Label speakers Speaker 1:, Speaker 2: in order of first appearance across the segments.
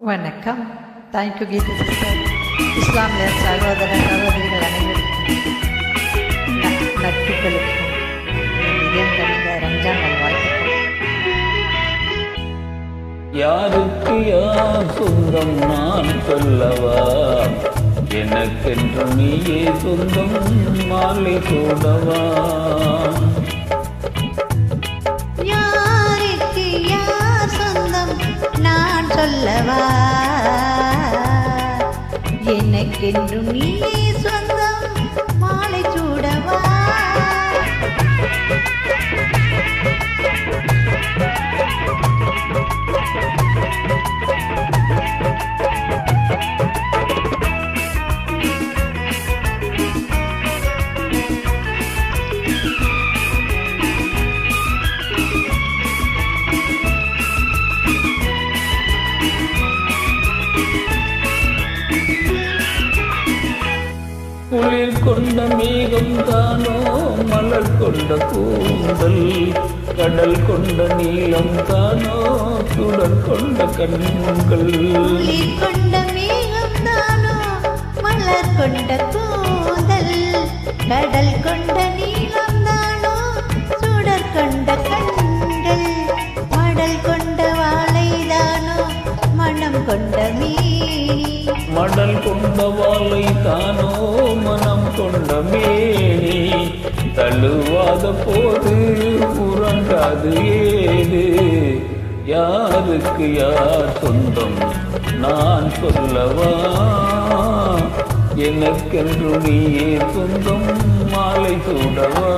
Speaker 1: வணக்கம். Thank you Geetha sister. இஸ்லாமிய சகோதர சகோதரிகள் அனைவருக்கும் நட்புகளுக்கும் இதயம் கணிந்த ரம்ஜான் நல்வாழ்த்துக்கள்.
Speaker 2: யாருக்கு யார் சொந்தம் நான் சொல்லவா, எனக்கென்று நீயே சொந்தம் மாலை சூடவா.
Speaker 3: யாருக்கு யார் சொந்தம் நான் சொல்லவா, எனக்கென்றும் நீயே சொந்தம் மாலை சூடவா.
Speaker 2: குளிர் கொண்ட மேகம் தானோ மலர் கொண்ட கூந்தல், கடல் கொண்ட நீளம் தானோ சுடர் கொண்ட கண்கள்.
Speaker 3: குளிர் கொண்ட மேகம் தானோ மலர் கொண்ட கூந்தல், கடல் கொண்ட நீளம் தானோ சுடர் கொண்ட கண்கள். மடல் கொண்ட வாழை தானோ மனம் கொண்ட மீனி,
Speaker 2: மடல் கொண்ட வாளை தானோ மனம் கொண்ட மேனி. தழுவாத போது உறங்காது ஏது, யாருக்கு யார் சொந்தம் நான் சொல்லவா, எனக்கென்று நீயே சொந்தம் மாலை சூடவா.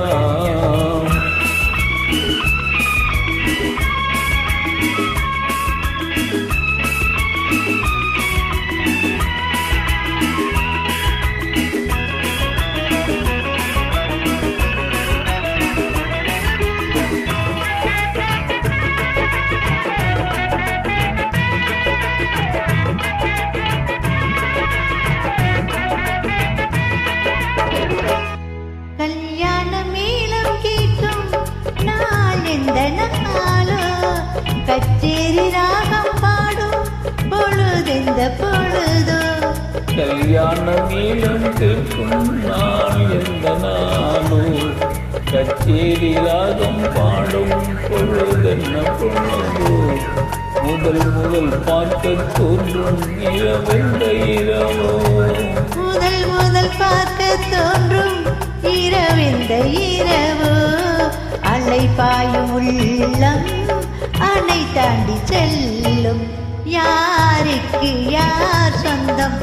Speaker 3: கல்யாண மேளம் கேட்கும் நாள் எந்த நாளோ, கச்சேரி ராகம் பாடும் பொழுதெந்த பொழுதோ.
Speaker 2: கல்யாண நீளம் கேட்கும் நாள் எந்த நாளோ, கச்சேரி ராகம் பாடும் பொழுதென்ன பொழுதோ. முதல் முதல் பார்க்க தோன்றும் இரவெந்த இரவோ,
Speaker 3: முதல் முதல் பார்க்க தோன்றும் இரவெந்த இரவோ. அலை பாயும் உள்ளம் அணை தாண்டி செல்லும், யாருக்கு யார் சொந்தம்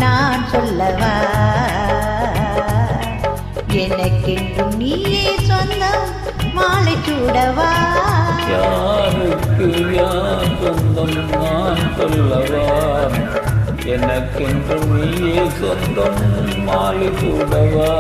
Speaker 3: நான் சொல்லவா, எனக்கென்றும் நீயே சொந்தம் மாலை சூடவா.
Speaker 2: யாருக்கு யார் சொந்தம் நான் சொல்லவா, எனக்கென்று நீயே சொந்தம் மாலை சூடவா.